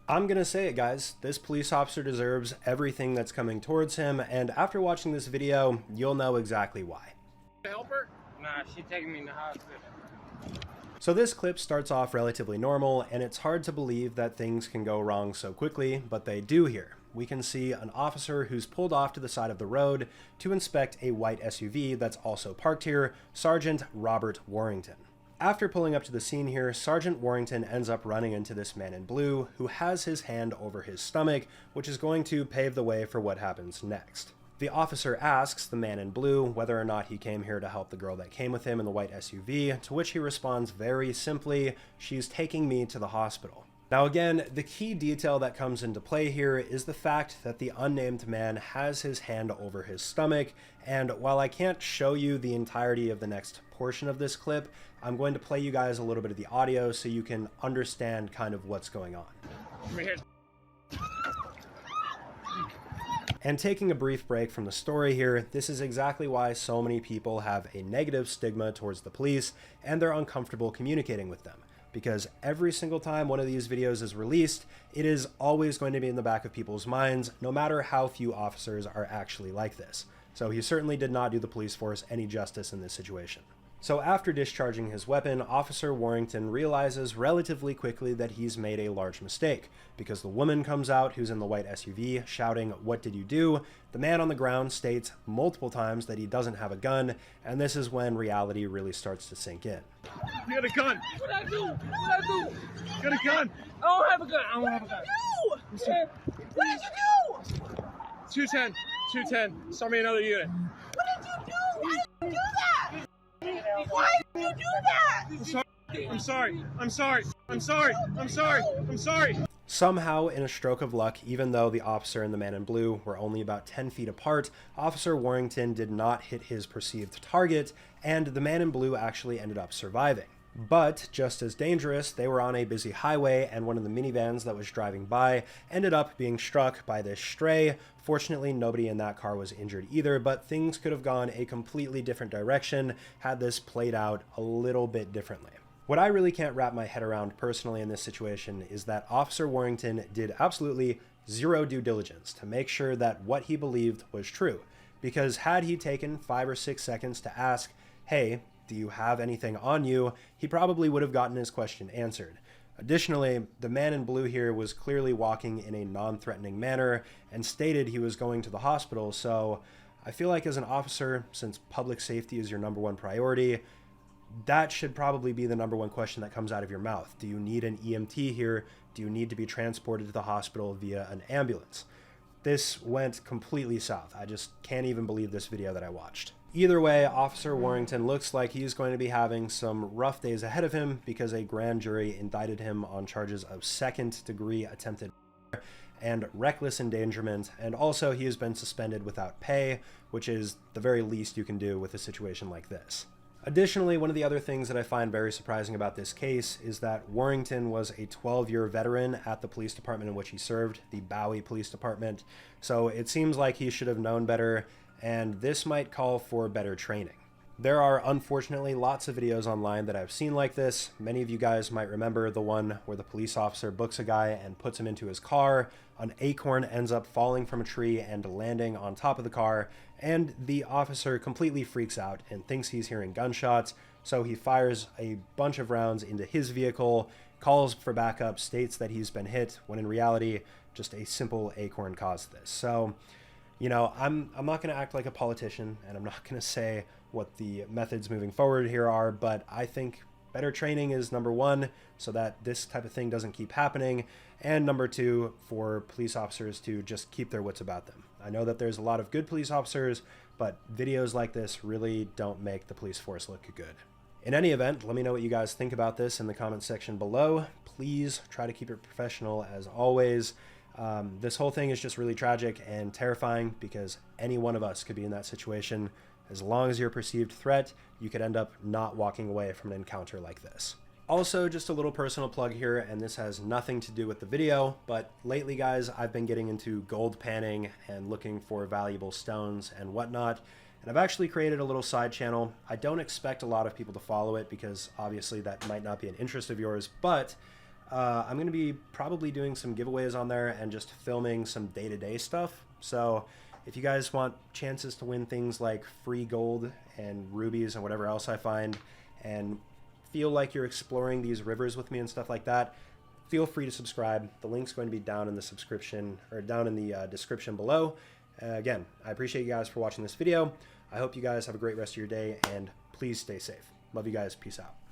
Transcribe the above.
I'm gonna say it, guys. This police officer deserves everything that's coming towards him, and after watching this video, you'll know exactly why. Help her? Nah, she taking me in the hospital. So this clip starts off relatively normal, and it's hard to believe that things can go wrong so quickly, but they do here. We can see an officer who's pulled off to the side of the road to inspect a white SUV that's also parked here, Sergeant Robert Warrington. After pulling up to the scene here, Sergeant Warrington ends up running into this man in blue who has his hand over his stomach, which is going to pave the way for what happens next. The officer asks the man in blue whether or not he came here to help the girl that came with him in the white SUV, to which he responds very simply, "She's taking me to the hospital." Now again, the key detail that comes into play here is the fact that the unnamed man has his hand over his stomach, and while I can't show you the entirety of the next portion of this clip, I'm going to play you guys a little bit of the audio so you can understand kind of what's going on. Come here. And taking a brief break from the story here, this is exactly why so many people have a negative stigma towards the police and they're uncomfortable communicating with them. Because every single time one of these videos is released, it is always going to be in the back of people's minds, no matter how few officers are actually like this. So he certainly did not do the police force any justice in this situation. So after discharging his weapon, Officer Warrington realizes relatively quickly that he's made a large mistake, because the woman comes out who's in the white SUV shouting, "What did you do?" The man on the ground states multiple times that he doesn't have a gun, and this is when reality really starts to sink in. You got a gun. What I do? What I do? You got a gun. I don't have a gun. I don't have a gun. What did you do? 210. 210. Start me another unit. What did you do? I didn't do that. Why did you do that? I'm sorry. I'm sorry. I'm sorry. I'm sorry. I'm sorry. Somehow, in a stroke of luck, even though the officer and the man in blue were only about 10 feet apart, Officer Warrington did not hit his perceived target, and the man in blue actually ended up surviving. But, just as dangerous, they were on a busy highway, and one of the minivans that was driving by ended up being struck by this stray. Fortunately, nobody in that car was injured either, but things could have gone a completely different direction had this played out a little bit differently. What I really can't wrap my head around personally in this situation is that Officer Warrington did absolutely zero due diligence to make sure that what he believed was true. Because had he taken 5 or 6 seconds to ask, "Hey, do you have anything on you?" he probably would have gotten his question answered. Additionally, the man in blue here was clearly walking in a non-threatening manner and stated he was going to the hospital, so I feel like as an officer, since public safety is your number one priority, that should probably be the number one question that comes out of your mouth. Do you need an EMT here? Do you need to be transported to the hospital via an ambulance? This went completely south. I just can't even believe this video that I watched. Either way, Officer Warrington looks like he's going to be having some rough days ahead of him because a grand jury indicted him on charges of second-degree attempted murder and reckless endangerment, and also he has been suspended without pay, which is the very least you can do with a situation like this. Additionally, one of the other things that I find very surprising about this case is that Warrington was a 12-year veteran at the police department in which he served, the Bowie Police Department, so it seems like he should have known better, and this might call for better training. There are unfortunately lots of videos online that I've seen like this. Many of you guys might remember the one where the police officer books a guy and puts him into his car. An acorn ends up falling from a tree and landing on top of the car, and the officer completely freaks out and thinks he's hearing gunshots, so he fires a bunch of rounds into his vehicle, calls for backup, states that he's been hit, when in reality, just a simple acorn caused this. So, you know, I'm not going to act like a politician, and I'm not going to say what the methods moving forward here are, but I think better training is number one so that this type of thing doesn't keep happening, and number two, for police officers to just keep their wits about them. I know that there's a lot of good police officers, but videos like this really don't make the police force look good. In any event, let me know what you guys think about this in the comments section below. Please try to keep it professional as always. This whole thing is just really tragic and terrifying because any one of us could be in that situation. As long as you're a perceived threat, you could end up not walking away from an encounter like this. Also, just a little personal plug here, and this has nothing to do with the video, but lately, guys, I've been getting into gold panning and looking for valuable stones and whatnot, and I've actually created a little side channel. I don't expect a lot of people to follow it because obviously that might not be an interest of yours, but I'm going to be probably doing some giveaways on there and just filming some day-to-day stuff. So if you guys want chances to win things like free gold and rubies and whatever else I find, and feel like you're exploring these rivers with me and stuff like that, feel free to subscribe. The link's going to be down in the subscription, or down in the description below. Again, I appreciate you guys for watching this video. I hope you guys have a great rest of your day, and please stay safe. Love you guys. Peace out.